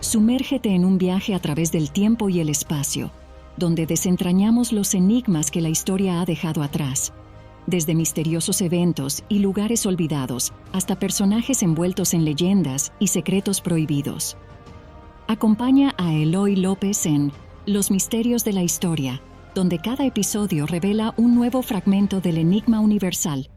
Sumérgete en un viaje a través del tiempo y el espacio, donde desentrañamos los enigmas que la historia ha dejado atrás, desde misteriosos eventos y lugares olvidados hasta personajes envueltos en leyendas y secretos prohibidos. Acompaña a Eloy López en Los Misterios de la Historia, donde cada episodio revela un nuevo fragmento del enigma universal.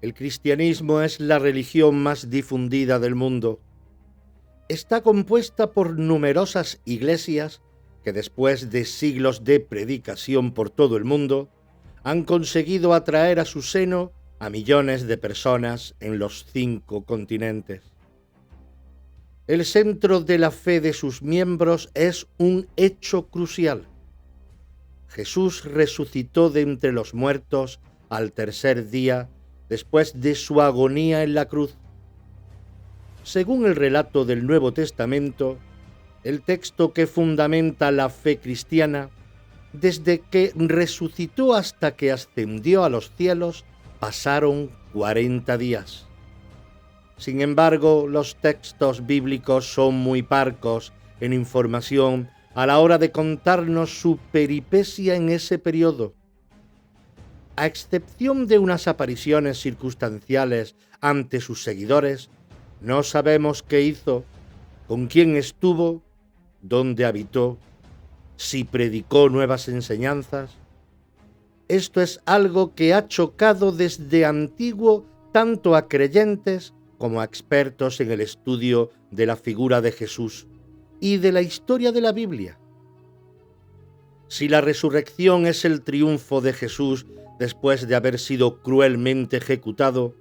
El cristianismo es la religión más difundida del mundo. Está compuesta por numerosas iglesias que después de siglos de predicación por todo el mundo han conseguido atraer a su seno a millones de personas en los 5 continentes. El centro de la fe de sus miembros es un hecho crucial. Jesús resucitó de entre los muertos al tercer día después de su agonía en la cruz. Según el relato del Nuevo Testamento, el texto que fundamenta la fe cristiana, desde que resucitó hasta que ascendió a los cielos, pasaron 40 días. Sin embargo, los textos bíblicos son muy parcos en información a la hora de contarnos su peripecia en ese periodo. A excepción de unas apariciones circunstanciales ante sus seguidores, no sabemos qué hizo, con quién estuvo, dónde habitó, si predicó nuevas enseñanzas. Esto es algo que ha chocado desde antiguo tanto a creyentes como a expertos en el estudio de la figura de Jesús y de la historia de la Biblia. Si la resurrección es el triunfo de Jesús después de haber sido cruelmente ejecutado,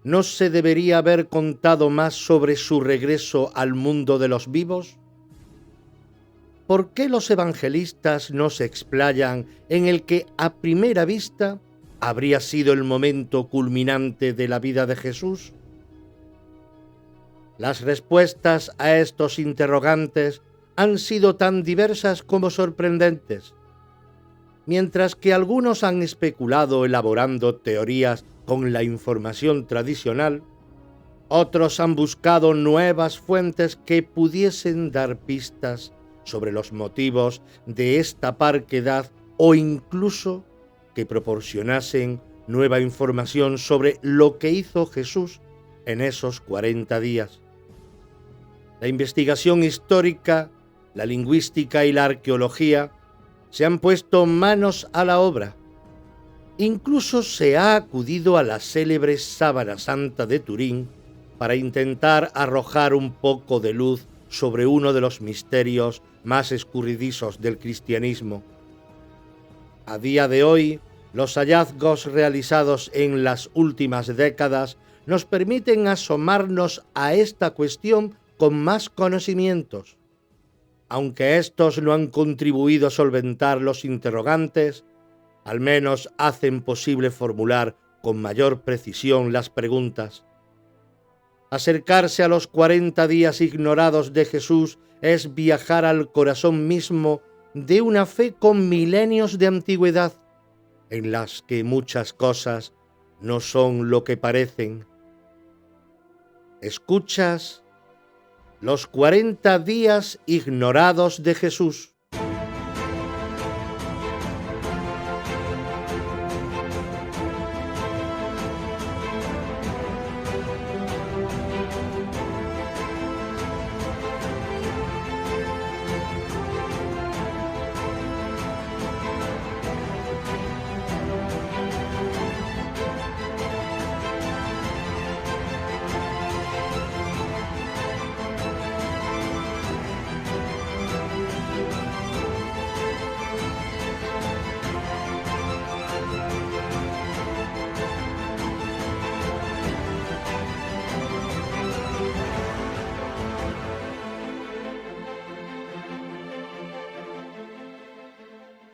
¿no se debería haber contado más sobre su regreso al mundo de los vivos? ¿Por qué los evangelistas no se explayan en el que a primera vista habría sido el momento culminante de la vida de Jesús? Las respuestas a estos interrogantes han sido tan diversas como sorprendentes. Mientras que algunos han especulado elaborando teorías con la información tradicional, otros han buscado nuevas fuentes que pudiesen dar pistas sobre los motivos de esta parquedad o incluso que proporcionasen nueva información sobre lo que hizo Jesús en esos 40 días. La investigación histórica, la lingüística y la arqueología se han puesto manos a la obra. Incluso se ha acudido a la célebre Sábana Santa de Turín para intentar arrojar un poco de luz sobre uno de los misterios más escurridizos del cristianismo. A día de hoy, los hallazgos realizados en las últimas décadas nos permiten asomarnos a esta cuestión con más conocimientos. Aunque estos no han contribuido a solventar los interrogantes, al menos hacen posible formular con mayor precisión las preguntas. Acercarse a los 40 días ignorados de Jesús es viajar al corazón mismo de una fe con milenios de antigüedad, en las que muchas cosas no son lo que parecen. ¿Escuchas? Los 40 días ignorados de Jesús.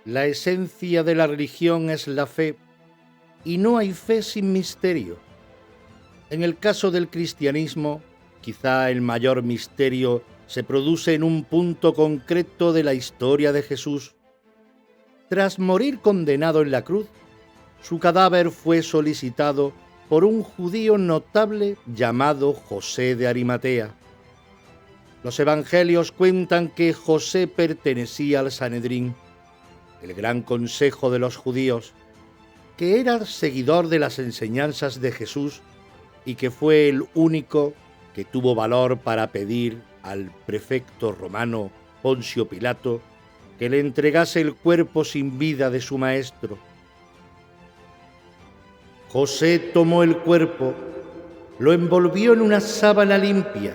La esencia de la religión es la fe, y no hay fe sin misterio. En el caso del cristianismo, quizá el mayor misterio se produce en un punto concreto de la historia de Jesús. Tras morir condenado en la cruz, su cadáver fue solicitado por un judío notable llamado José de Arimatea. Los evangelios cuentan que José pertenecía al Sanedrín, el gran consejo de los judíos, que era seguidor de las enseñanzas de Jesús y que fue el único que tuvo valor para pedir al prefecto romano Poncio Pilato que le entregase el cuerpo sin vida de su maestro. José tomó el cuerpo, lo envolvió en una sábana limpia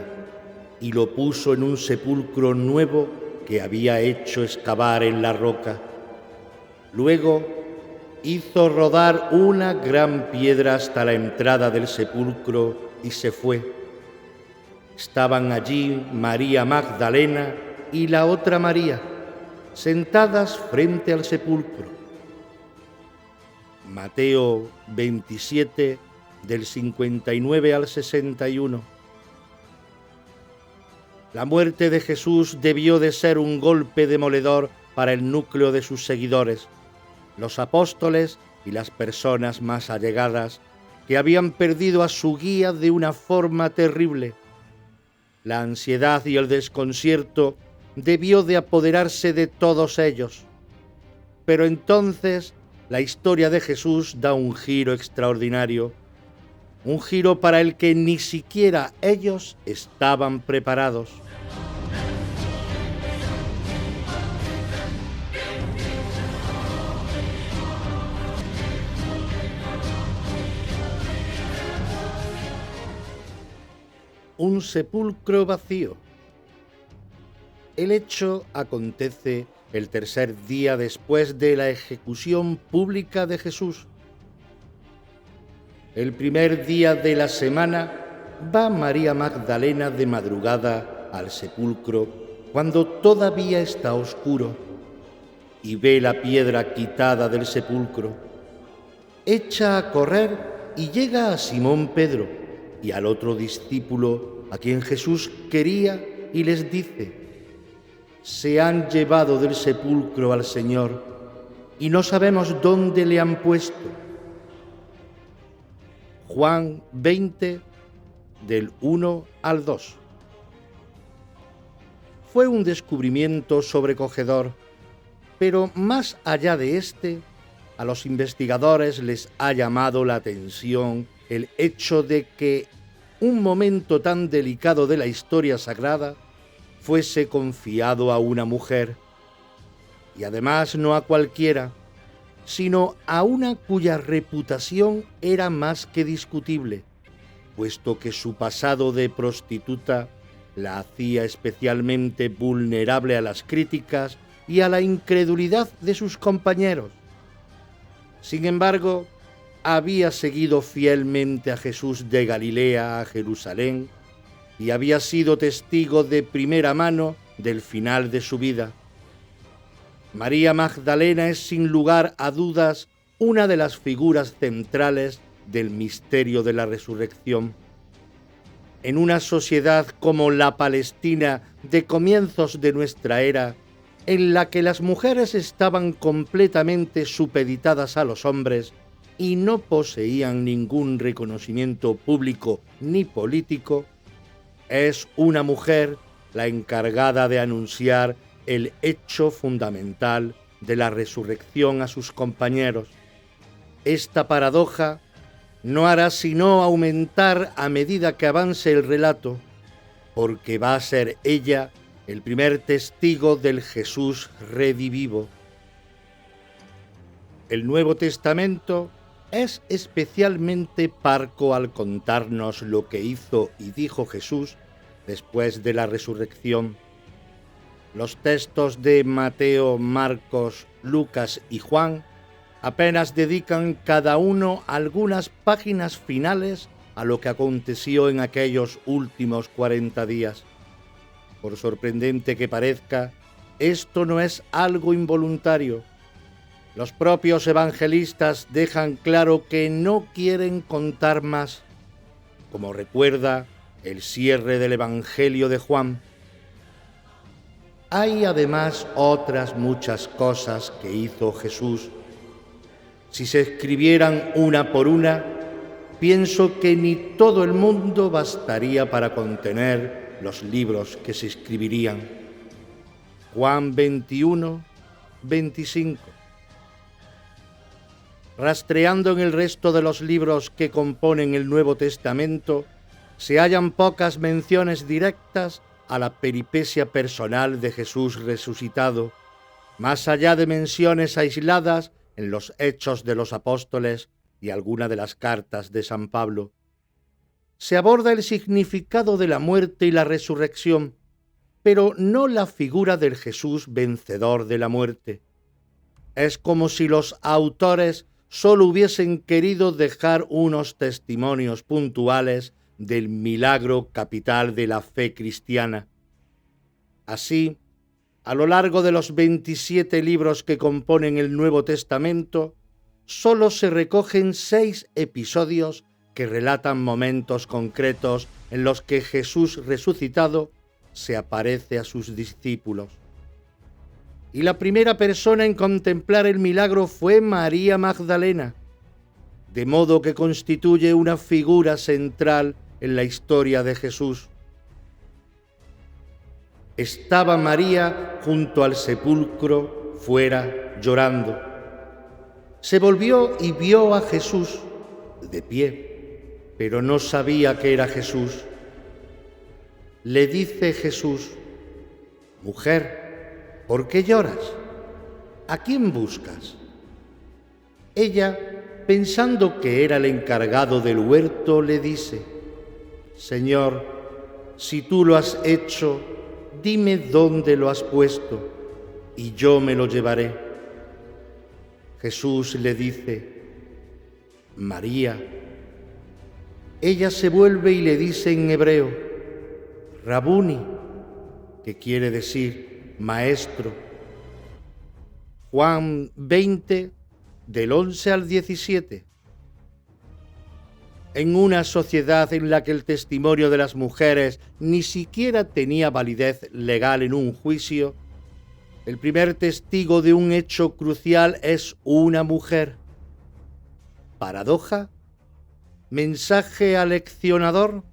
y lo puso en un sepulcro nuevo que había hecho excavar en la roca. Luego hizo rodar una gran piedra hasta la entrada del sepulcro y se fue. Estaban allí María Magdalena y la otra María, sentadas frente al sepulcro. Mateo 27, del 59 al 61. La muerte de Jesús debió de ser un golpe demoledor para el núcleo de sus seguidores, los apóstoles y las personas más allegadas, que habían perdido a su guía de una forma terrible. La ansiedad y el desconcierto debió de apoderarse de todos ellos. Pero entonces la historia de Jesús da un giro extraordinario, un giro para el que ni siquiera ellos estaban preparados. Un sepulcro vacío. El hecho acontece el tercer día después de la ejecución pública de Jesús. El primer día de la semana va María Magdalena de madrugada al sepulcro cuando todavía está oscuro y ve la piedra quitada del sepulcro. Echa a correr y llega a Simón Pedro y al otro discípulo a quien Jesús quería y les dice: se han llevado del sepulcro al Señor y no sabemos dónde le han puesto. Juan 20, del 1 al 2. Fue un descubrimiento sobrecogedor, pero más allá de este, a los investigadores les ha llamado la atención el hecho de que un momento tan delicado de la historia sagrada fuese confiado a una mujer, y además no a cualquiera, sino a una cuya reputación era más que discutible, puesto que su pasado de prostituta la hacía especialmente vulnerable a las críticas y a la incredulidad de sus compañeros. Sin embargo, había seguido fielmente a Jesús de Galilea a Jerusalén y había sido testigo de primera mano del final de su vida. María Magdalena es sin lugar a dudas una de las figuras centrales del misterio de la resurrección. En una sociedad como la Palestina de comienzos de nuestra era, en la que las mujeres estaban completamente supeditadas a los hombres y no poseían ningún reconocimiento público ni político, es una mujer la encargada de anunciar el hecho fundamental de la resurrección a sus compañeros. Esta paradoja no hará sino aumentar a medida que avance el relato, porque va a ser ella el primer testigo del Jesús redivivo. El Nuevo Testamento es especialmente parco al contarnos lo que hizo y dijo Jesús después de la resurrección. Los textos de Mateo, Marcos, Lucas y Juan apenas dedican cada uno algunas páginas finales a lo que aconteció en aquellos últimos 40 días. Por sorprendente que parezca, esto no es algo involuntario. Los propios evangelistas dejan claro que no quieren contar más, como recuerda el cierre del Evangelio de Juan. Hay además otras muchas cosas que hizo Jesús. Si se escribieran una por una, pienso que ni todo el mundo bastaría para contener los libros que se escribirían. Juan 21, 25. Rastreando en el resto de los libros que componen el Nuevo Testamento, se hallan pocas menciones directas a la peripecia personal de Jesús resucitado, más allá de menciones aisladas en los Hechos de los Apóstoles y alguna de las cartas de San Pablo. Se aborda el significado de la muerte y la resurrección, pero no la figura del Jesús vencedor de la muerte. Es como si los autores solo hubiesen querido dejar unos testimonios puntuales del milagro capital de la fe cristiana. Así, a lo largo de los 27 libros que componen el Nuevo Testamento, solo se recogen 6 episodios que relatan momentos concretos en los que Jesús resucitado se aparece a sus discípulos. Y la primera persona en contemplar el milagro fue María Magdalena, de modo que constituye una figura central en la historia de Jesús. Estaba María junto al sepulcro, fuera, llorando. Se volvió y vio a Jesús de pie, pero no sabía que era Jesús. Le dice Jesús: «Mujer, ¿por qué lloras? ¿A quién buscas?». Ella, pensando que era el encargado del huerto, le dice: «Señor, si tú lo has hecho, dime dónde lo has puesto, y yo me lo llevaré». Jesús le dice: «María». Ella se vuelve y le dice en hebreo: «Rabuni», que quiere decir maestro. Juan 20, del 11 al 17. En una sociedad en la que el testimonio de las mujeres ni siquiera tenía validez legal en un juicio, el primer testigo de un hecho crucial es una mujer. ¿Paradoja? ¿Mensaje aleccionador?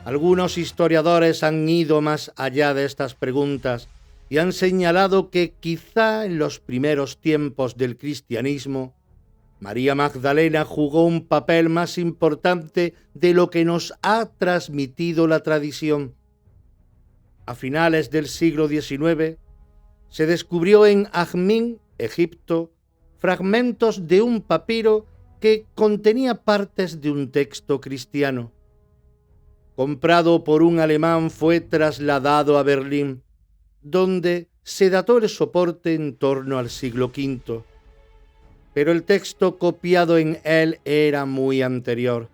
Algunos historiadores han ido más allá de estas preguntas y han señalado que quizá en los primeros tiempos del cristianismo, María Magdalena jugó un papel más importante de lo que nos ha transmitido la tradición. A finales del siglo XIX, se descubrió en Ajmín, Egipto, fragmentos de un papiro que contenía partes de un texto cristiano. Comprado por un alemán, fue trasladado a Berlín, donde se dató el soporte en torno al siglo V. Pero el texto copiado en él era muy anterior.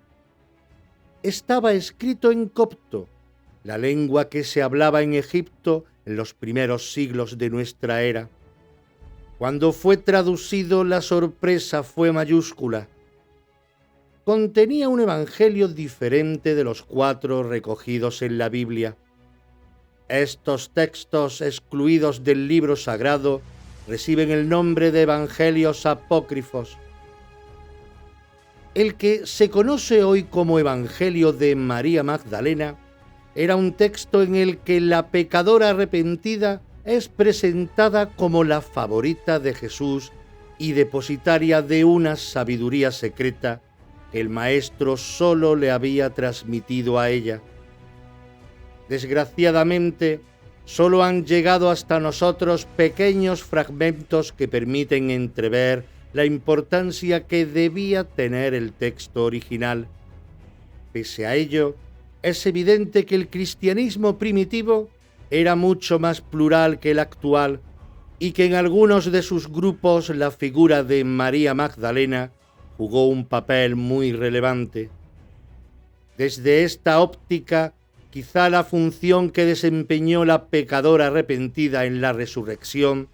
Estaba escrito en copto, la lengua que se hablaba en Egipto en los primeros siglos de nuestra era. Cuando fue traducido, la sorpresa fue mayúscula. Contenía un evangelio diferente de los 4 recogidos en la Biblia. Estos textos excluidos del libro sagrado reciben el nombre de evangelios apócrifos. El que se conoce hoy como Evangelio de María Magdalena era un texto en el que la pecadora arrepentida es presentada como la favorita de Jesús y depositaria de una sabiduría secreta que el Maestro solo le había transmitido a ella. Desgraciadamente, solo han llegado hasta nosotros pequeños fragmentos que permiten entrever la importancia que debía tener el texto original. Pese a ello, es evidente que el cristianismo primitivo era mucho más plural que el actual y que en algunos de sus grupos la figura de María Magdalena jugó un papel muy relevante. Desde esta óptica, quizá la función que desempeñó la pecadora arrepentida en la resurrección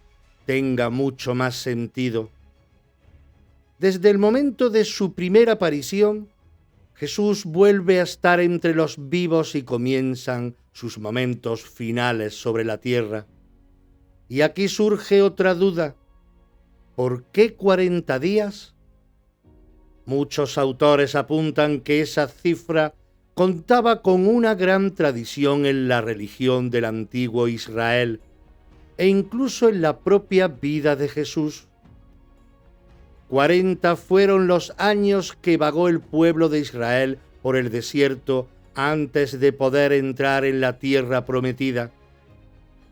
tenga mucho más sentido. Desde el momento de su primera aparición, Jesús vuelve a estar entre los vivos y comienzan sus momentos finales sobre la tierra. Y aquí surge otra duda. ¿Por qué 40 días? Muchos autores apuntan que esa cifra contaba con una gran tradición en la religión del antiguo Israel e incluso en la propia vida de Jesús. 40 fueron los años que vagó el pueblo de Israel por el desierto antes de poder entrar en la tierra prometida.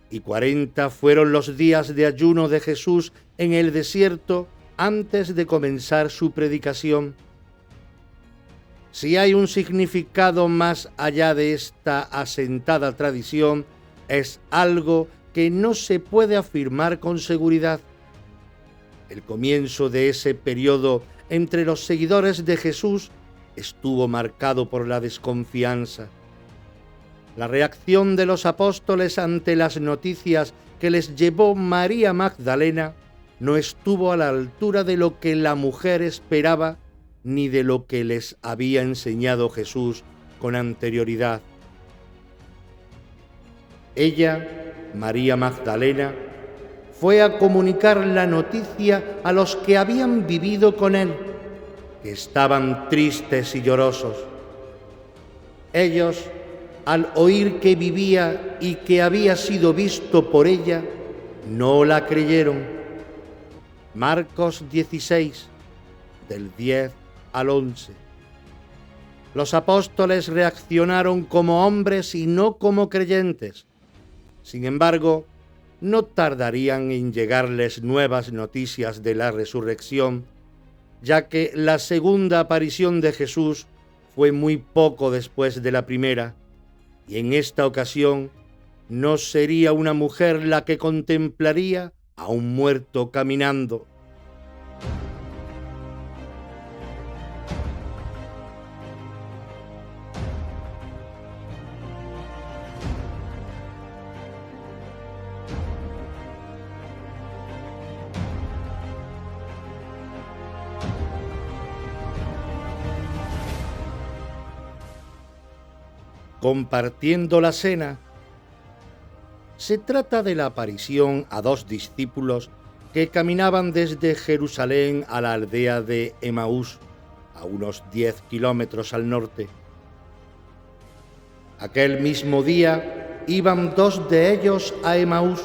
Y 40 fueron los días de ayuno de Jesús en el desierto antes de comenzar su predicación. Si hay un significado más allá de esta asentada tradición, es algo que no se puede afirmar con seguridad. El comienzo de ese periodo entre los seguidores de Jesús estuvo marcado por la desconfianza. La reacción de los apóstoles ante las noticias que les llevó María Magdalena no estuvo a la altura de lo que la mujer esperaba ni de lo que les había enseñado Jesús con anterioridad. Ella, María Magdalena, fue a comunicar la noticia a los que habían vivido con él, que estaban tristes y llorosos. Ellos, al oír que vivía y que había sido visto por ella, no la creyeron. Marcos 16, del 10 al 11. Los apóstoles reaccionaron como hombres y no como creyentes. Sin embargo, no tardarían en llegarles nuevas noticias de la resurrección, ya que la segunda aparición de Jesús fue muy poco después de la primera, y en esta ocasión no sería una mujer la que contemplaría a un muerto caminando. Compartiendo la cena. Se trata de la aparición a dos discípulos que caminaban desde Jerusalén a la aldea de Emaús, a unos 10 kilómetros al norte. Aquel mismo día iban dos de ellos a Emaús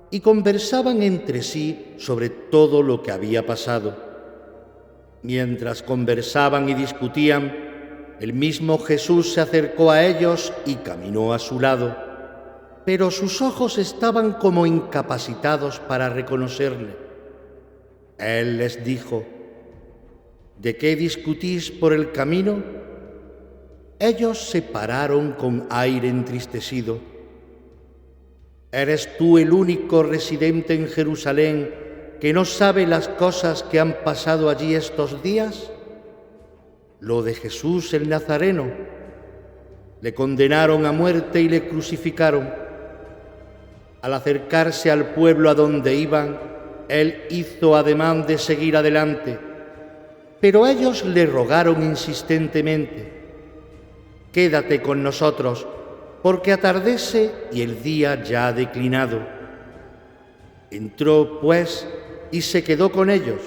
y conversaban entre sí sobre todo lo que había pasado. Mientras conversaban y discutían, el mismo Jesús se acercó a ellos y caminó a su lado, pero sus ojos estaban como incapacitados para reconocerle. Él les dijo: ¿De qué discutís por el camino? Ellos se pararon con aire entristecido. ¿Eres tú el único residente en Jerusalén que no sabe las cosas que han pasado allí estos días? Lo de Jesús el Nazareno. Le condenaron a muerte y le crucificaron. Al acercarse al pueblo a donde iban, él hizo ademán de seguir adelante, pero ellos le rogaron insistentemente: «Quédate con nosotros, porque atardece y el día ya ha declinado». Entró, pues, y se quedó con ellos.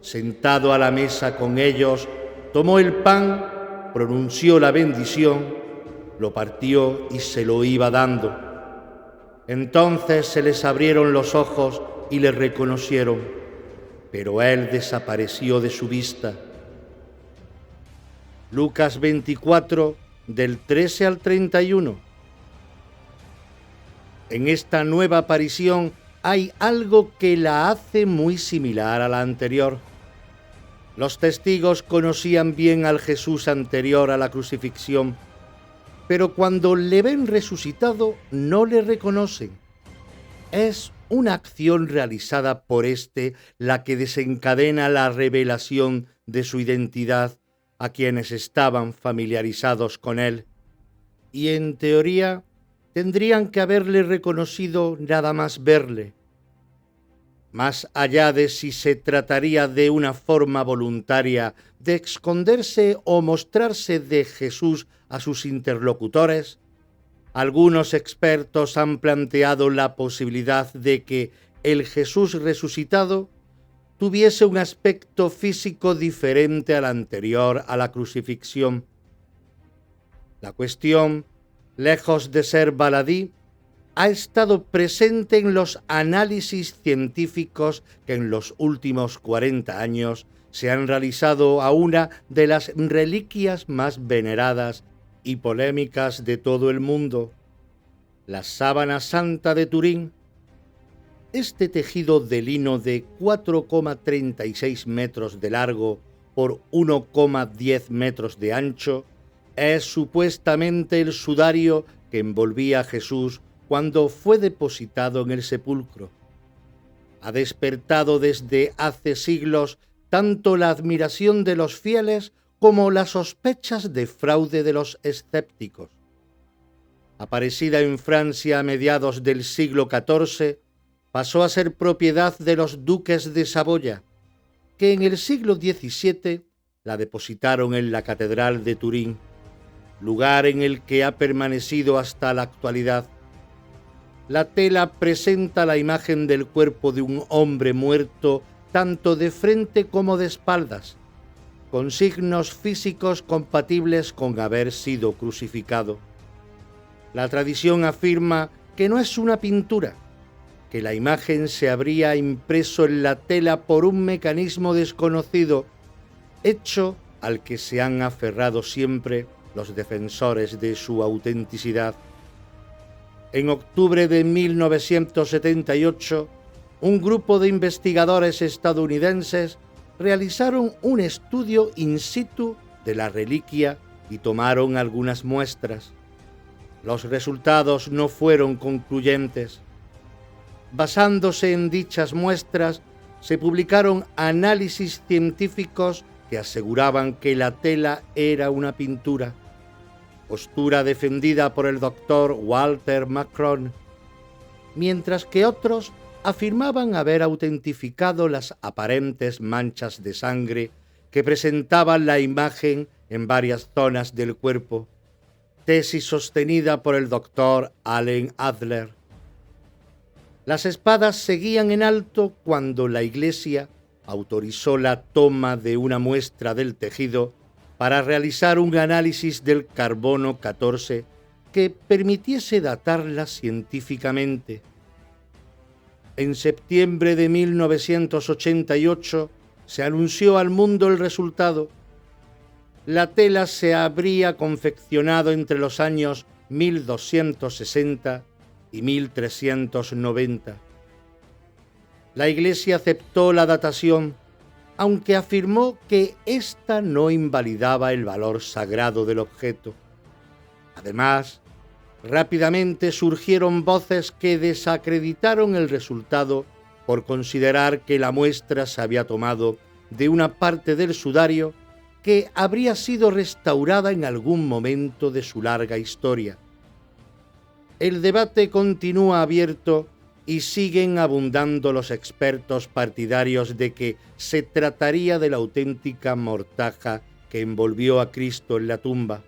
Sentado a la mesa con ellos, tomó el pan, pronunció la bendición, lo partió y se lo iba dando. Entonces se les abrieron los ojos y le reconocieron, pero él desapareció de su vista. Lucas 24, del 13 al 31. En esta nueva aparición hay algo que la hace muy similar a la anterior. Los testigos conocían bien al Jesús anterior a la crucifixión, pero cuando le ven resucitado no le reconocen. Es una acción realizada por éste la que desencadena la revelación de su identidad a quienes estaban familiarizados con él, y en teoría tendrían que haberle reconocido nada más verle. Más allá de si se trataría de una forma voluntaria de esconderse o mostrarse de Jesús a sus interlocutores, algunos expertos han planteado la posibilidad de que el Jesús resucitado tuviese un aspecto físico diferente al anterior a la crucifixión. La cuestión, lejos de ser baladí, ha estado presente en los análisis científicos que en los últimos 40 años se han realizado a una de las reliquias más veneradas y polémicas de todo el mundo, la sábana santa de Turín. Este tejido de lino de 4,36 metros de largo por 1,10 metros de ancho es supuestamente el sudario que envolvía a Jesús cuando fue depositado en el sepulcro. Ha despertado desde hace siglos tanto la admiración de los fieles como las sospechas de fraude de los escépticos. Aparecida en Francia a mediados del siglo XIV, pasó a ser propiedad de los duques de Saboya, que en el siglo XVII la depositaron en la Catedral de Turín, lugar en el que ha permanecido hasta la actualidad. La tela presenta la imagen del cuerpo de un hombre muerto tanto de frente como de espaldas, con signos físicos compatibles con haber sido crucificado. La tradición afirma que no es una pintura, que la imagen se habría impreso en la tela por un mecanismo desconocido, hecho al que se han aferrado siempre los defensores de su autenticidad. En octubre de 1978, un grupo de investigadores estadounidenses realizaron un estudio in situ de la reliquia y tomaron algunas muestras. Los resultados no fueron concluyentes. Basándose en dichas muestras, se publicaron análisis científicos que aseguraban que la tela era una pintura, postura defendida por el doctor Walter Macron, mientras que otros afirmaban haber autentificado las aparentes manchas de sangre que presentaban la imagen en varias zonas del cuerpo, tesis sostenida por el doctor Allen Adler. Las espadas seguían en alto cuando la Iglesia autorizó la toma de una muestra del tejido para realizar un análisis del carbono 14 que permitiese datarla científicamente. En septiembre de 1988 se anunció al mundo el resultado. La tela se habría confeccionado entre los años 1260 y 1390. La Iglesia aceptó la datación, aunque afirmó que ésta no invalidaba el valor sagrado del objeto. Además, rápidamente surgieron voces que desacreditaron el resultado por considerar que la muestra se había tomado de una parte del sudario que habría sido restaurada en algún momento de su larga historia. El debate continúa abierto y siguen abundando los expertos partidarios de que se trataría de la auténtica mortaja que envolvió a Cristo en la tumba.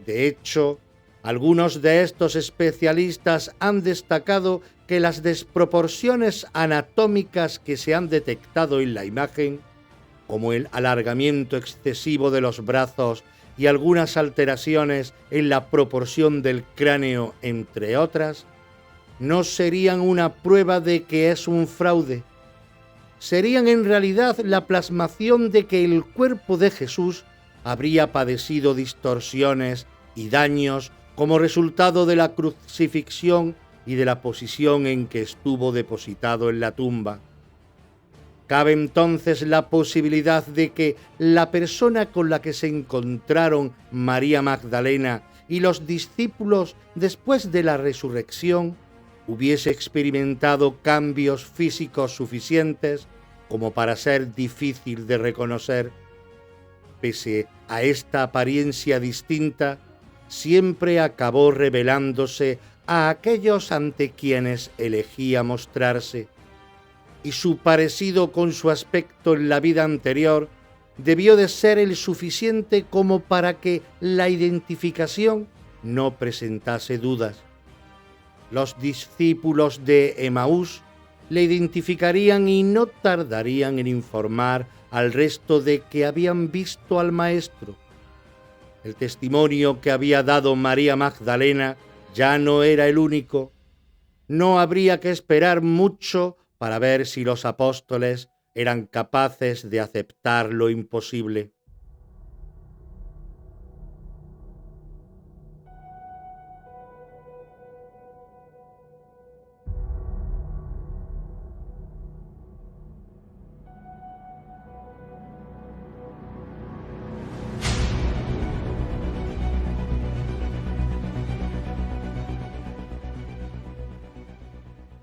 De hecho, algunos de estos especialistas han destacado que las desproporciones anatómicas que se han detectado en la imagen, como el alargamiento excesivo de los brazos y algunas alteraciones en la proporción del cráneo, entre otras, no serían una prueba de que es un fraude. Serían en realidad la plasmación de que el cuerpo de Jesús habría padecido distorsiones y daños como resultado de la crucifixión y de la posición en que estuvo depositado en la tumba. Cabe entonces la posibilidad de que la persona con la que se encontraron María Magdalena y los discípulos después de la resurrección hubiese experimentado cambios físicos suficientes como para ser difícil de reconocer. Pese a esta apariencia distinta, siempre acabó revelándose a aquellos ante quienes elegía mostrarse, y su parecido con su aspecto en la vida anterior debió de ser el suficiente como para que la identificación no presentase dudas. Los discípulos de Emaús le identificarían y no tardarían en informar al resto de que habían visto al Maestro. El testimonio que había dado María Magdalena ya no era el único. No habría que esperar mucho para ver si los apóstoles eran capaces de aceptar lo imposible.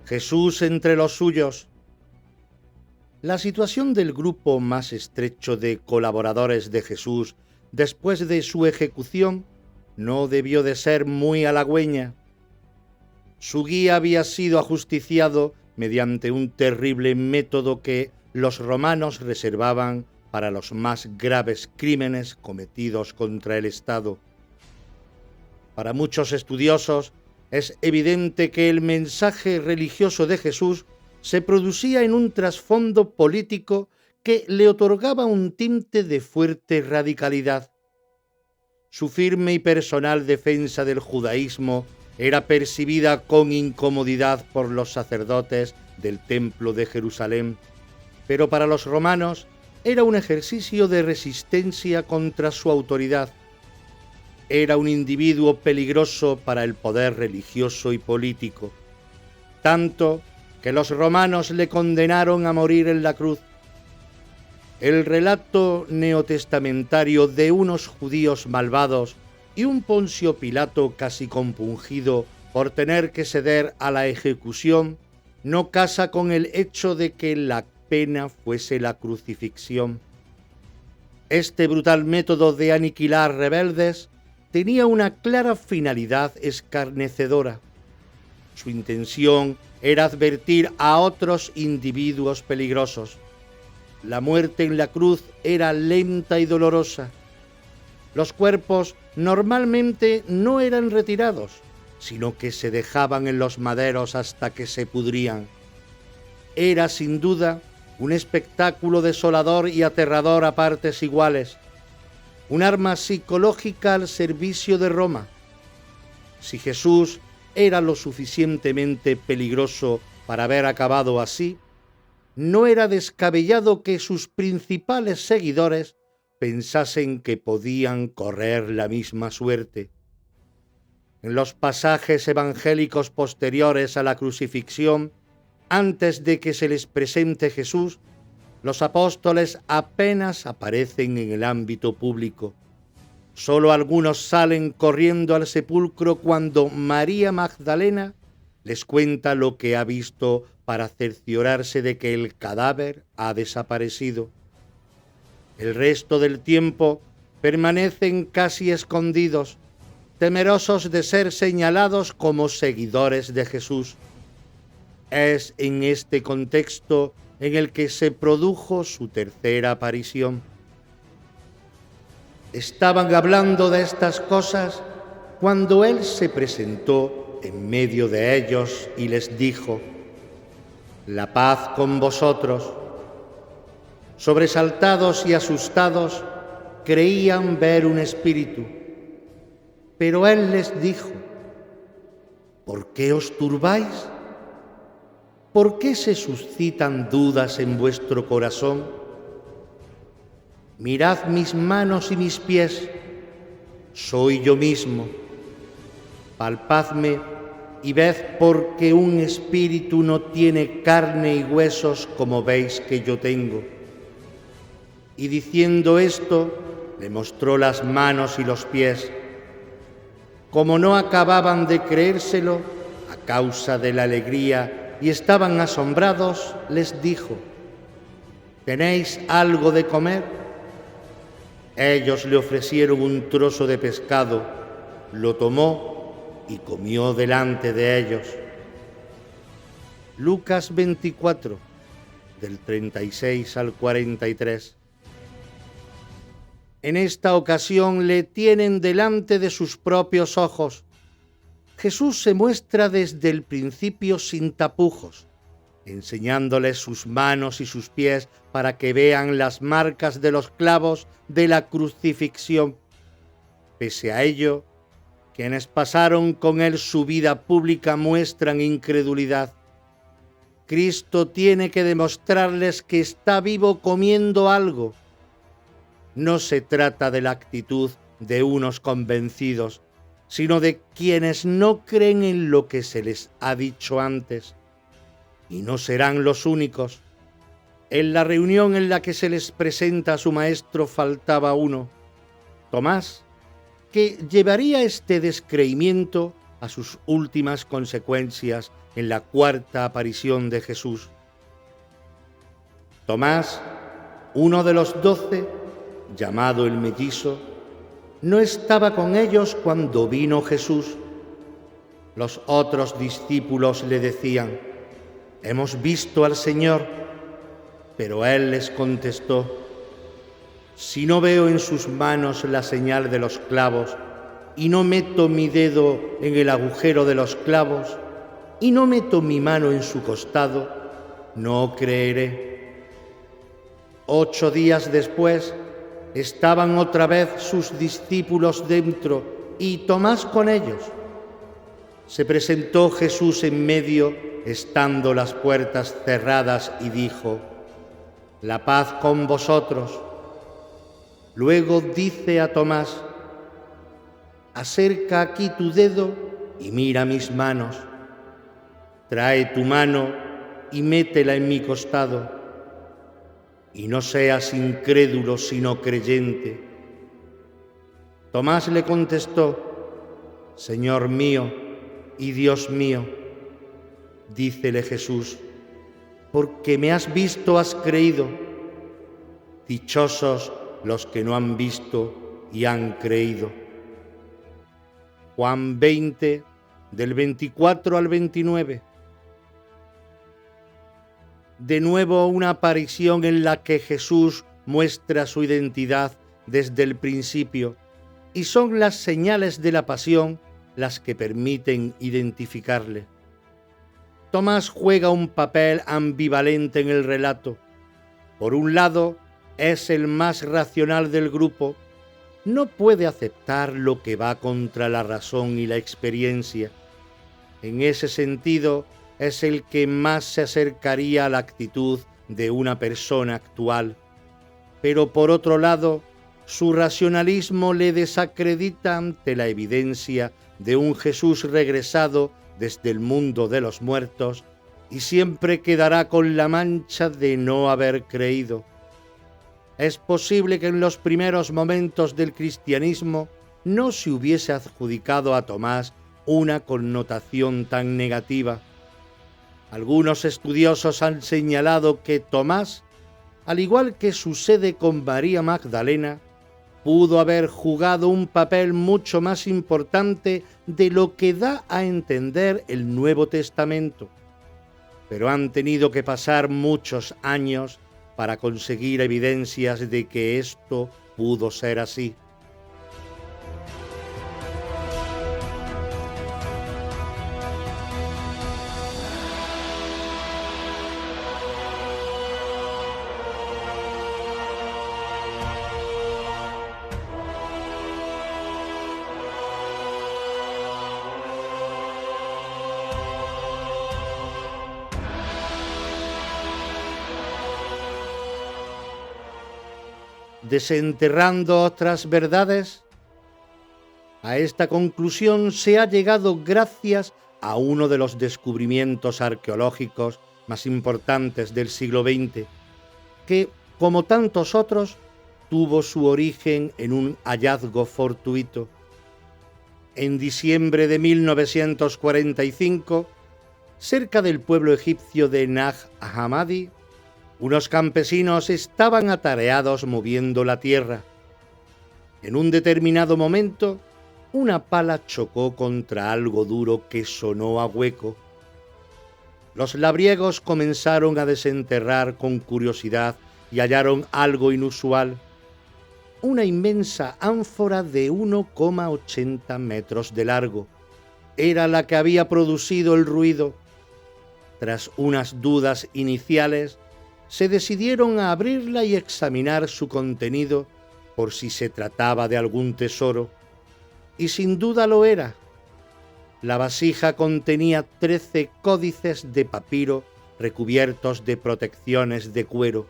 Jesús entre los suyos. La situación del grupo más estrecho de colaboradores de Jesús después de su ejecución no debió de ser muy halagüeña. Su guía había sido ajusticiado mediante un terrible método que los romanos reservaban para los más graves crímenes cometidos contra el Estado. Para muchos estudiosos, es evidente que el mensaje religioso de Jesús se producía en un trasfondo político que le otorgaba un tinte de fuerte radicalidad. Su firme y personal defensa del judaísmo era percibida con incomodidad por los sacerdotes del Templo de Jerusalén, pero para los romanos era un ejercicio de resistencia contra su autoridad. Era un individuo peligroso para el poder religioso y político, tanto que los romanos le condenaron a morir en la cruz. El relato neotestamentario de unos judíos malvados y un Poncio Pilato casi compungido por tener que ceder a la ejecución no casa con el hecho de que la pena fuese la crucifixión. Este brutal método de aniquilar rebeldes tenía una clara finalidad escarnecedora. Su intención era advertir a otros individuos peligrosos. La muerte en la cruz era lenta y dolorosa. Los cuerpos normalmente no eran retirados, sino que se dejaban en los maderos hasta que se pudrían. Era sin duda un espectáculo desolador y aterrador a partes iguales, un arma psicológica al servicio de Roma. Si Jesús era lo suficientemente peligroso para haber acabado así, no era descabellado que sus principales seguidores pensasen que podían correr la misma suerte. En los pasajes evangélicos posteriores a la crucifixión, antes de que se les presente Jesús, los apóstoles apenas aparecen en el ámbito público. Solo algunos salen corriendo al sepulcro cuando María Magdalena les cuenta lo que ha visto para cerciorarse de que el cadáver ha desaparecido. El resto del tiempo permanecen casi escondidos, temerosos de ser señalados como seguidores de Jesús. Es en este contexto en el que se produjo su tercera aparición. Estaban hablando de estas cosas cuando Él se presentó en medio de ellos y les dijo: «La paz con vosotros». Sobresaltados y asustados, creían ver un espíritu. Pero Él les dijo: «¿Por qué os turbáis? ¿Por qué se suscitan dudas en vuestro corazón? Mirad mis manos y mis pies, soy yo mismo. Palpadme y ved porque un espíritu no tiene carne y huesos como veis que yo tengo». Y diciendo esto, le mostró las manos y los pies. Como no acababan de creérselo, a causa de la alegría, y estaban asombrados, les dijo: «¿Tenéis algo de comer?». Ellos le ofrecieron un trozo de pescado, lo tomó y comió delante de ellos. Lucas 24, del 36 al 43. En esta ocasión le tienen delante de sus propios ojos. Jesús se muestra desde el principio sin tapujos, enseñándoles sus manos y sus pies para que vean las marcas de los clavos de la crucifixión. Pese a ello, quienes pasaron con él su vida pública muestran incredulidad. Cristo tiene que demostrarles que está vivo comiendo algo. No se trata de la actitud de unos convencidos, sino de quienes no creen en lo que se les ha dicho antes. Y no serán los únicos. En la reunión en la que se les presenta a su maestro faltaba uno, Tomás, que llevaría este descreimiento a sus últimas consecuencias en la cuarta aparición de Jesús. Tomás, uno de los 12, llamado el mellizo, no estaba con ellos cuando vino Jesús. Los otros discípulos le decían: «Hemos visto al Señor», pero él les contestó: «Si no veo en sus manos la señal de los clavos, y no meto mi dedo en el agujero de los clavos, y no meto mi mano en su costado, no creeré». 8 días después, estaban otra vez sus discípulos dentro y Tomás con ellos. Se presentó Jesús en medio, estando las puertas cerradas, y dijo: «La paz con vosotros». Luego dice a Tomás: «Acerca aquí tu dedo y mira mis manos. Trae tu mano y métela en mi costado. Y no seas incrédulo, sino creyente». Tomás le contestó: «Señor mío y Dios mío». Dícele Jesús: «Porque me has visto, has creído. Dichosos los que no han visto y han creído». Juan 20, del 24 al 29. De nuevo una aparición en la que Jesús muestra su identidad desde el principio, y son las señales de la pasión las que permiten identificarle. Tomás juega un papel ambivalente en el relato. Por un lado, es el más racional del grupo. No puede aceptar lo que va contra la razón y la experiencia. En ese sentido, es el que más se acercaría a la actitud de una persona actual. Pero por otro lado, su racionalismo le desacredita ante la evidencia de un Jesús regresado desde el mundo de los muertos, y siempre quedará con la mancha de no haber creído. Es posible que en los primeros momentos del cristianismo no se hubiese adjudicado a Tomás una connotación tan negativa. Algunos estudiosos han señalado que Tomás, al igual que sucede con María Magdalena, pudo haber jugado un papel mucho más importante de lo que da a entender el Nuevo Testamento. Pero han tenido que pasar muchos años para conseguir evidencias de que esto pudo ser así. Desenterrando otras verdades, a esta conclusión se ha llegado gracias a uno de los descubrimientos arqueológicos más importantes del siglo XX, que, como tantos otros, tuvo su origen en un hallazgo fortuito. En diciembre de 1945, cerca del pueblo egipcio de Nag Hammadi, unos campesinos estaban atareados moviendo la tierra. En un determinado momento, una pala chocó contra algo duro que sonó a hueco. Los labriegos comenzaron a desenterrar con curiosidad y hallaron algo inusual: una inmensa ánfora de 1,80 metros de largo. Era la que había producido el ruido. tras unas dudas iniciales, se decidieron a abrirla y examinar su contenido por si se trataba de algún tesoro, y sin duda lo era. La vasija contenía 13 códices de papiro recubiertos de protecciones de cuero.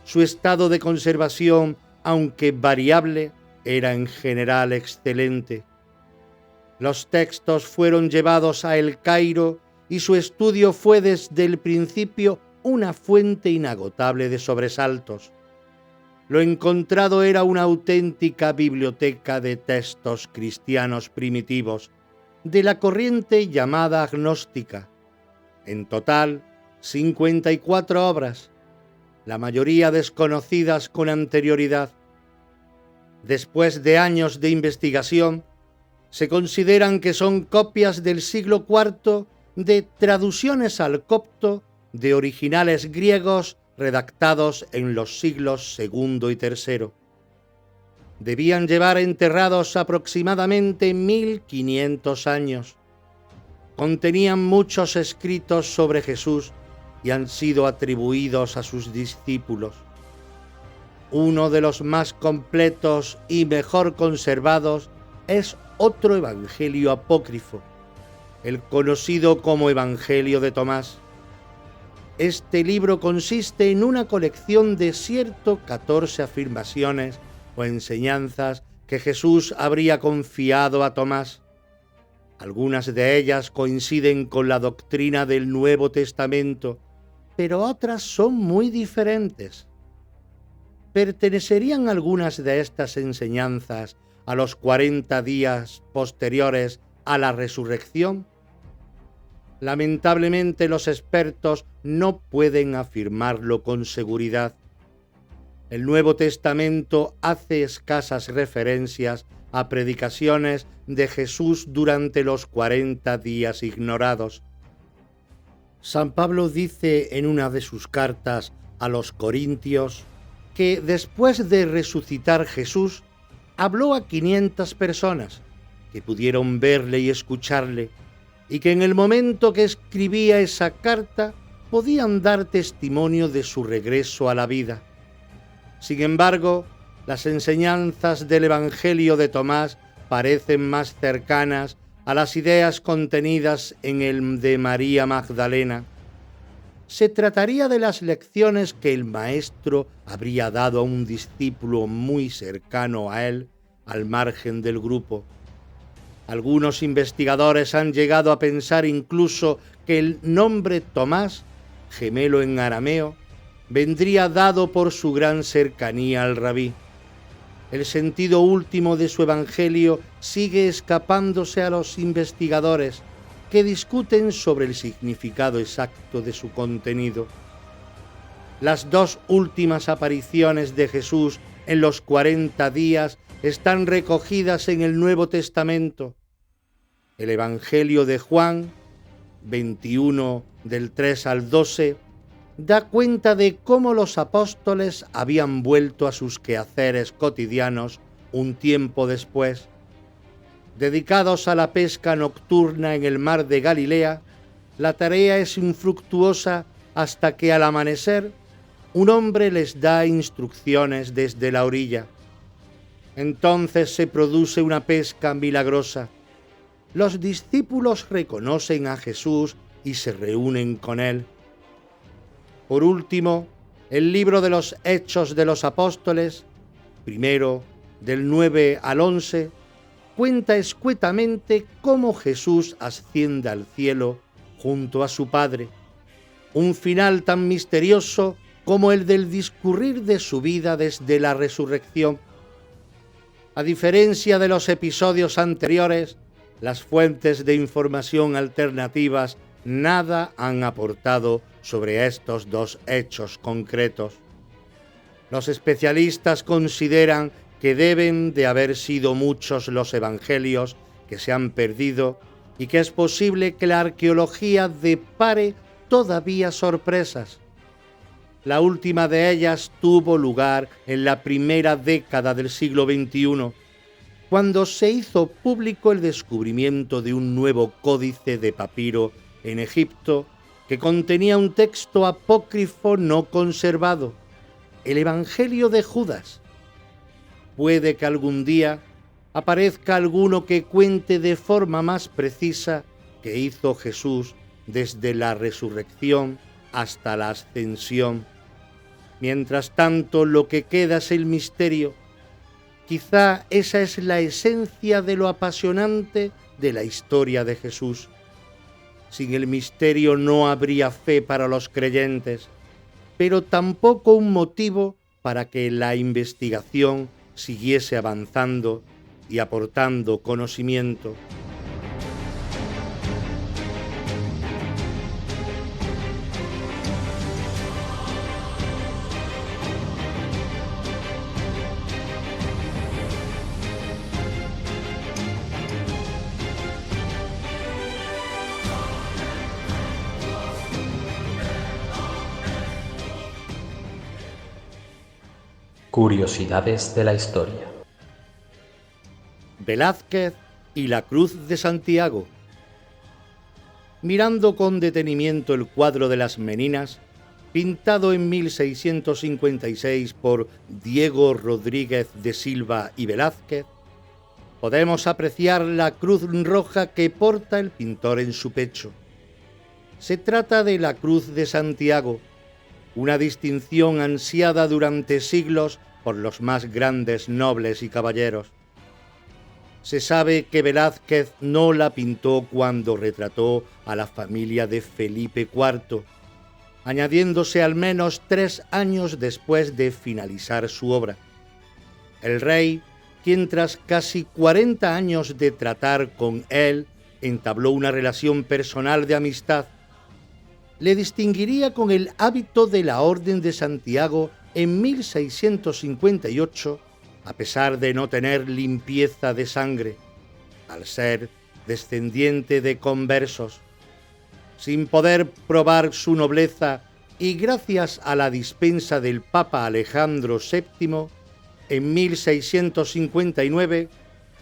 Su estado de conservación, aunque variable, era en general excelente. Los textos fueron llevados a El Cairo y su estudio fue desde el principio una fuente inagotable de sobresaltos. Lo encontrado era una auténtica biblioteca de textos cristianos primitivos, de la corriente llamada agnóstica. En total, 54 obras, la mayoría desconocidas con anterioridad. Después de años de investigación, se consideran que son copias del siglo IV de traducciones al copto de originales griegos redactados en los siglos II y III. Debían llevar enterrados aproximadamente 1500 años. Contenían muchos escritos sobre Jesús y han sido atribuidos a sus discípulos. Uno de los más completos y mejor conservados es otro evangelio apócrifo, el conocido como Evangelio de Tomás. Este libro consiste en una colección de 114 afirmaciones o enseñanzas que Jesús habría confiado a Tomás. Algunas de ellas coinciden con la doctrina del Nuevo Testamento, pero otras son muy diferentes. ¿Pertenecerían algunas de estas enseñanzas a los 40 días posteriores a la resurrección? Lamentablemente, los expertos no pueden afirmarlo con seguridad. El Nuevo Testamento hace escasas referencias a predicaciones de Jesús durante los 40 días ignorados. San Pablo dice en una de sus cartas a los Corintios que después de resucitar Jesús, habló a 500 personas que pudieron verle y escucharle, y que en el momento que escribía esa carta podían dar testimonio de su regreso a la vida. Sin embargo, las enseñanzas del Evangelio de Tomás parecen más cercanas a las ideas contenidas en el de María Magdalena. Se trataría de las lecciones que el Maestro habría dado a un discípulo muy cercano a él, al margen del grupo. Algunos investigadores han llegado a pensar incluso que el nombre Tomás, gemelo en arameo, vendría dado por su gran cercanía al rabí. El sentido último de su evangelio sigue escapándose a los investigadores, que discuten sobre el significado exacto de su contenido. Las dos últimas apariciones de Jesús en los 40 días están recogidas en el Nuevo Testamento. El Evangelio de Juan, 21, del 3 al 12, da cuenta de cómo los apóstoles habían vuelto a sus quehaceres cotidianos un tiempo después. Dedicados a la pesca nocturna en el mar de Galilea, la tarea es infructuosa hasta que al amanecer un hombre les da instrucciones desde la orilla. Entonces se produce una pesca milagrosa. Los discípulos reconocen a Jesús y se reúnen con él. Por último, el libro de los Hechos de los Apóstoles, primero del 9 al 11, cuenta escuetamente cómo Jesús asciende al cielo junto a su Padre, un final tan misterioso como el del discurrir de su vida desde la resurrección. A diferencia de los episodios anteriores, las fuentes de información alternativas nada han aportado sobre estos dos hechos concretos. Los especialistas consideran que deben de haber sido muchos los evangelios que se han perdido y que es posible que la arqueología depare todavía sorpresas. La última de ellas tuvo lugar en la primera década del siglo XXI, cuando se hizo público el descubrimiento de un nuevo códice de papiro en Egipto que contenía un texto apócrifo no conservado, el Evangelio de Judas. Puede que algún día aparezca alguno que cuente de forma más precisa qué hizo Jesús desde la resurrección hasta la ascensión. Mientras tanto, lo que queda es el misterio. Quizá esa es la esencia de lo apasionante de la historia de Jesús. Sin el misterio no habría fe para los creyentes, pero tampoco un motivo para que la investigación siguiese avanzando y aportando conocimiento. Curiosidades de la historia. Velázquez y la Cruz de Santiago. Mirando con detenimiento el cuadro de las Meninas, pintado en 1656 por Diego Rodríguez de Silva y Velázquez, podemos apreciar la cruz roja que porta el pintor en su pecho. Se trata de la Cruz de Santiago, una distinción ansiada durante siglos por los más grandes nobles y caballeros. Se sabe que Velázquez no la pintó cuando retrató a la familia de Felipe IV, añadiéndose al menos 3 años después de finalizar su obra. El rey, quien tras casi 40 años de tratar con él, entabló una relación personal de amistad, le distinguiría con el hábito de la Orden de Santiago en 1658, a pesar de no tener limpieza de sangre, al ser descendiente de conversos. Sin poder probar su nobleza y gracias a la dispensa del Papa Alejandro VII, en 1659,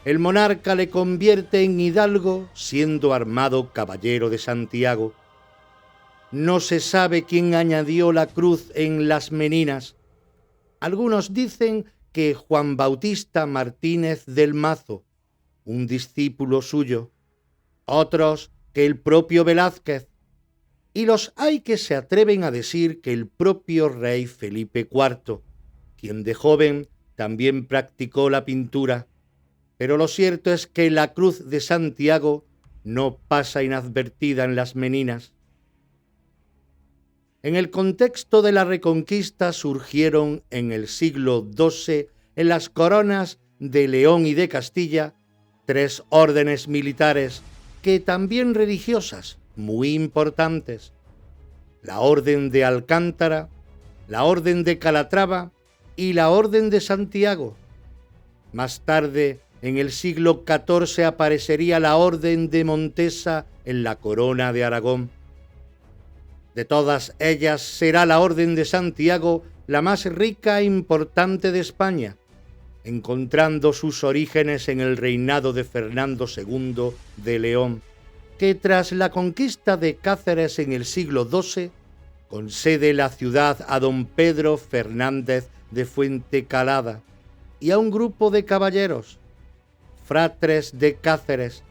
el monarca le convierte en hidalgo siendo armado caballero de Santiago. No se sabe quién añadió la cruz en las Meninas. Algunos dicen que Juan Bautista Martínez del Mazo, un discípulo suyo, otros que el propio Velázquez, y los hay que se atreven a decir que el propio rey Felipe IV, quien de joven también practicó la pintura, pero lo cierto es que la Cruz de Santiago no pasa inadvertida en las Meninas. En el contexto de la Reconquista surgieron en el siglo XII en las coronas de León y de Castilla 3 órdenes militares que también religiosas, muy importantes: la Orden de Alcántara, la Orden de Calatrava y la Orden de Santiago. Más tarde, en el siglo XIV, aparecería la Orden de Montesa en la corona de Aragón. De todas ellas será la Orden de Santiago la más rica e importante de España, encontrando sus orígenes en el reinado de Fernando II de León, que tras la conquista de Cáceres en el siglo XII, concede la ciudad a don Pedro Fernández de Fuentecalada y a un grupo de caballeros, fratres de Cáceres,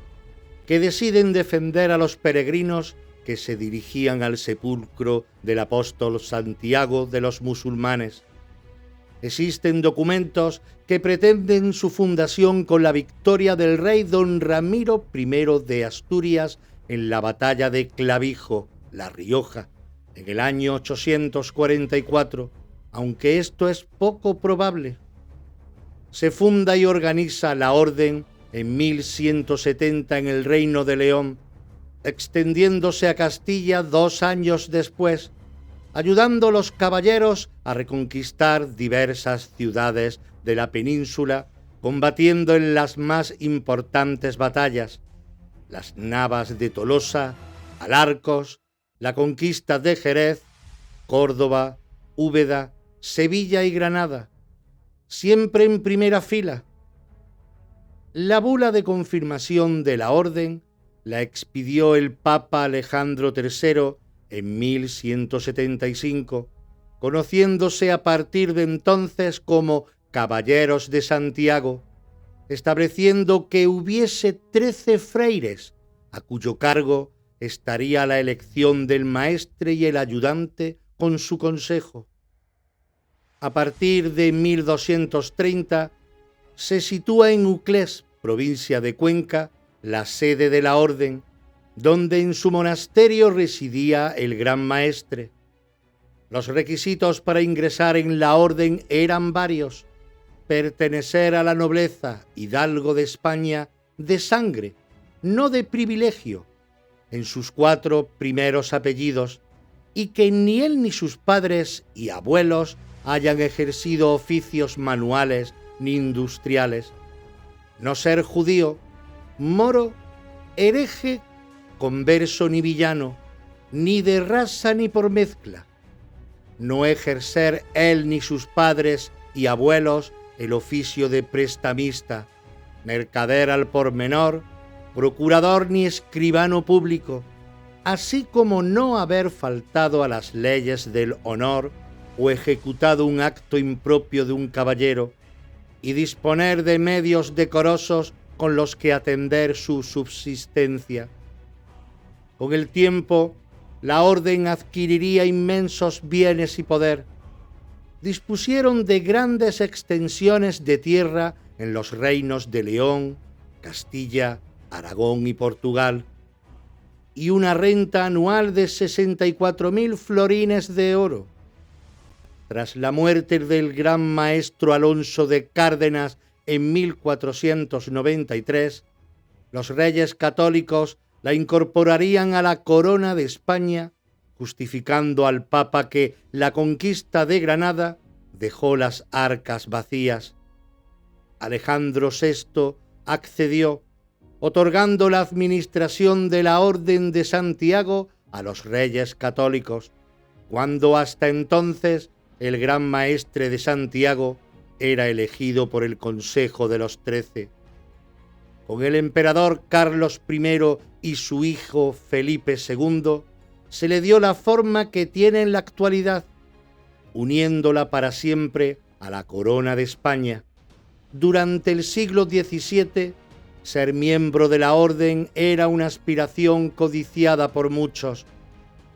que deciden defender a los peregrinos que se dirigían al sepulcro del apóstol Santiago de los musulmanes. Existen documentos que pretenden su fundación con la victoria del rey don Ramiro I de Asturias en la batalla de Clavijo, La Rioja, en el año 844, aunque esto es poco probable. Se funda y organiza la orden en 1170 en el Reino de León, extendiéndose a Castilla 2 años después, ayudando a los caballeros a reconquistar diversas ciudades de la península, combatiendo en las más importantes batallas: las Navas de Tolosa, Alarcos, la conquista de Jerez, Córdoba, Úbeda, Sevilla y Granada, siempre en primera fila. La bula de confirmación de la orden la expidió el Papa Alejandro III en 1175, conociéndose a partir de entonces como Caballeros de Santiago, estableciendo que hubiese 13 freires, a cuyo cargo estaría la elección del maestre y el ayudante con su consejo. A partir de 1230 se sitúa en Uclés, provincia de Cuenca, la sede de la orden, donde en su monasterio residía el gran maestre. Los requisitos para ingresar en la orden eran varios: pertenecer a la nobleza hidalgo de España de sangre, no de privilegio, en sus 4 primeros apellidos, y que ni él ni sus padres y abuelos hayan ejercido oficios manuales ni industriales, no ser judío, moro, hereje, converso ni villano, ni de raza ni por mezcla, no ejercer él ni sus padres y abuelos el oficio de prestamista, mercader al por menor, procurador ni escribano público, así como no haber faltado a las leyes del honor o ejecutado un acto impropio de un caballero, y disponer de medios decorosos con los que atender su subsistencia. Con el tiempo, la orden adquiriría inmensos bienes y poder. Dispusieron de grandes extensiones de tierra en los reinos de León, Castilla, Aragón y Portugal, y una renta anual de 64.000 florines de oro. Tras la muerte del gran maestro Alonso de Cárdenas en 1493, los reyes católicos la incorporarían a la corona de España, justificando al Papa que la conquista de Granada dejó las arcas vacías. Alejandro VI accedió, otorgando la administración de la Orden de Santiago a los reyes católicos, cuando hasta entonces el gran maestre de Santiago era elegido por el Consejo de los 13. Con el emperador Carlos I y su hijo Felipe II se le dio la forma que tiene en la actualidad, uniéndola para siempre a la corona de España. Durante el siglo XVII, ser miembro de la orden era una aspiración codiciada por muchos,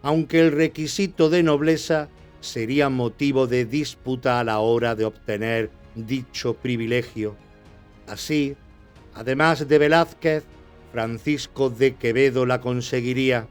aunque el requisito de nobleza sería motivo de disputa a la hora de obtener dicho privilegio. Así, además de Velázquez, Francisco de Quevedo la conseguiría.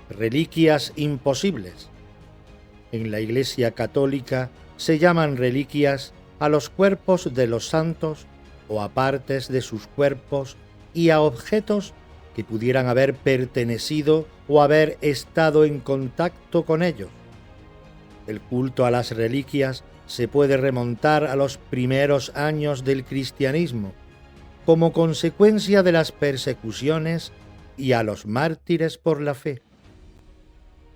Reliquias imposibles. En la Iglesia católica se llaman reliquias a los cuerpos de los santos o a partes de sus cuerpos y a objetos que pudieran haber pertenecido o haber estado en contacto con ellos. El culto a las reliquias se puede remontar a los primeros años del cristianismo, como consecuencia de las persecuciones y a los mártires por la fe.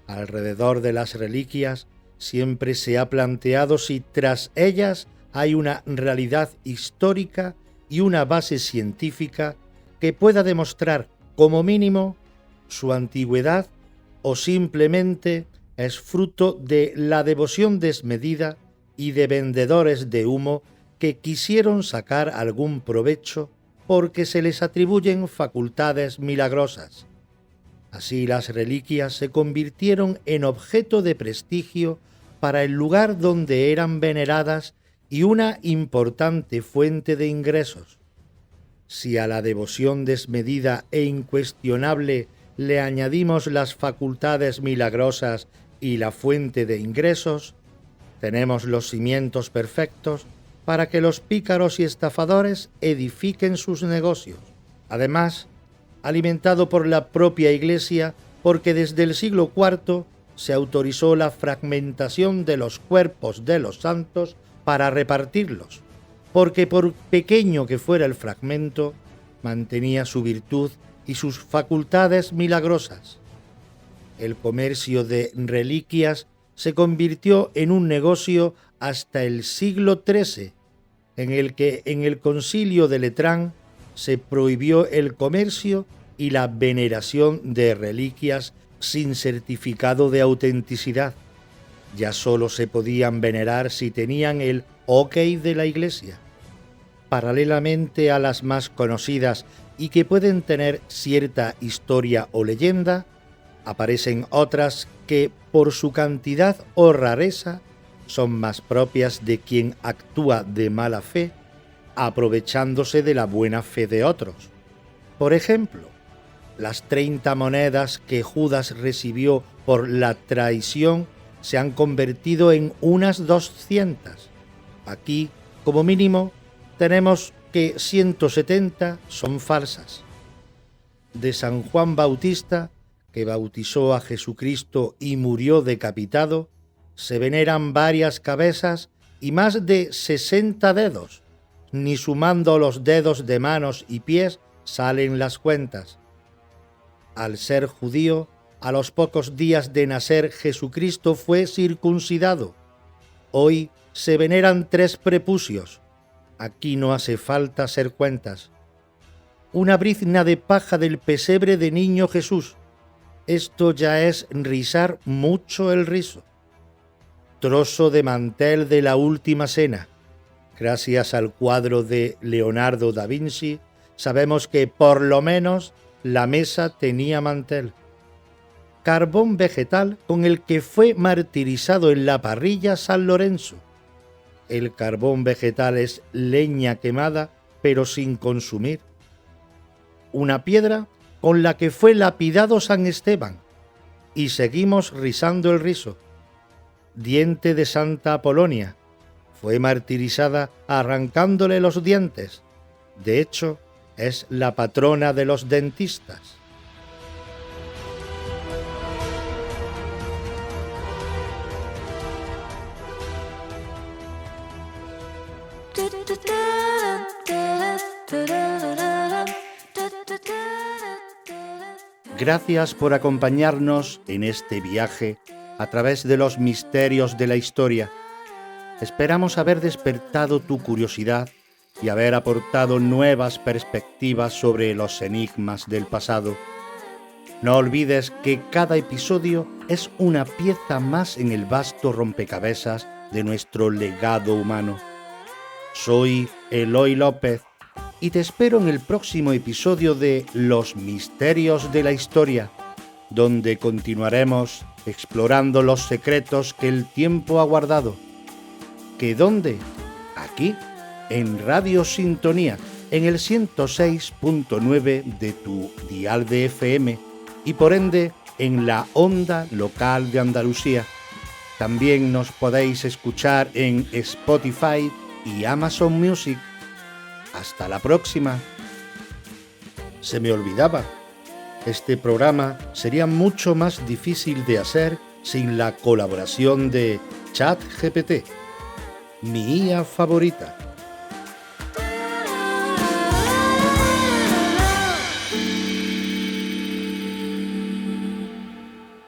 Alrededor de las reliquias siempre se ha planteado si tras ellas hay una realidad histórica y una base científica que pueda demostrar, como mínimo, su antigüedad, o simplemente es fruto de la devoción desmedida y de vendedores de humo que quisieron sacar algún provecho porque se les atribuyen facultades milagrosas. Así las reliquias se convirtieron en objeto de prestigio para el lugar donde eran veneradas y una importante fuente de ingresos. Si a la devoción desmedida e incuestionable le añadimos las facultades milagrosas y la fuente de ingresos, tenemos los cimientos perfectos para que los pícaros y estafadores edifiquen sus negocios. Además, alimentado por la propia Iglesia, porque desde el siglo IV se autorizó la fragmentación de los cuerpos de los santos para repartirlos, porque por pequeño que fuera el fragmento, mantenía su virtud y sus facultades milagrosas. El comercio de reliquias se convirtió en un negocio hasta el siglo XIII, en el que en el Concilio de Letrán se prohibió el comercio y la veneración de reliquias sin certificado de autenticidad. Ya solo se podían venerar si tenían el ok de la Iglesia. Paralelamente a las más conocidas y que pueden tener cierta historia o leyenda, aparecen otras que, por su cantidad o rareza, son más propias de quien actúa de mala fe, aprovechándose de la buena fe de otros. Por ejemplo, las 30 monedas que Judas recibió por la traición se han convertido en unas 200. Aquí, como mínimo, tenemos que 170 son falsas. De San Juan Bautista, que bautizó a Jesucristo y murió decapitado, se veneran varias cabezas y más de 60 dedos. Ni sumando los dedos de manos y pies salen las cuentas. Al ser judío, a los pocos días de nacer Jesucristo fue circuncidado. Hoy se veneran 3 prepucios. Aquí no hace falta hacer cuentas. Una brizna de paja del pesebre de niño Jesús. Esto ya es rizar mucho el rizo. Trozo de mantel de la Última Cena. Gracias al cuadro de Leonardo da Vinci, sabemos que por lo menos la mesa tenía mantel. Carbón vegetal con el que fue martirizado en la parrilla San Lorenzo. El carbón vegetal es leña quemada, pero sin consumir. Una piedra con la que fue lapidado San Esteban. Y seguimos rizando el rizo. Diente de Santa Apolonia. Fue martirizada arrancándole los dientes. De hecho, es la patrona de los dentistas. Gracias por acompañarnos en este viaje a través de los misterios de la historia. Esperamos haber despertado tu curiosidad y haber aportado nuevas perspectivas sobre los enigmas del pasado. No olvides que cada episodio es una pieza más en el vasto rompecabezas de nuestro legado humano. Soy Eloy López y te espero en el próximo episodio de Los Misterios de la Historia, donde continuaremos explorando los secretos que el tiempo ha guardado. ¿Que dónde? Aquí, en Radio Sintonía, en el 106.9 de tu dial de FM y por ende en la onda local de Andalucía. También nos podéis escuchar en Spotify y Amazon Music. Hasta la próxima. Se me olvidaba, este programa sería mucho más difícil de hacer sin la colaboración de ChatGPT, mi IA favorita.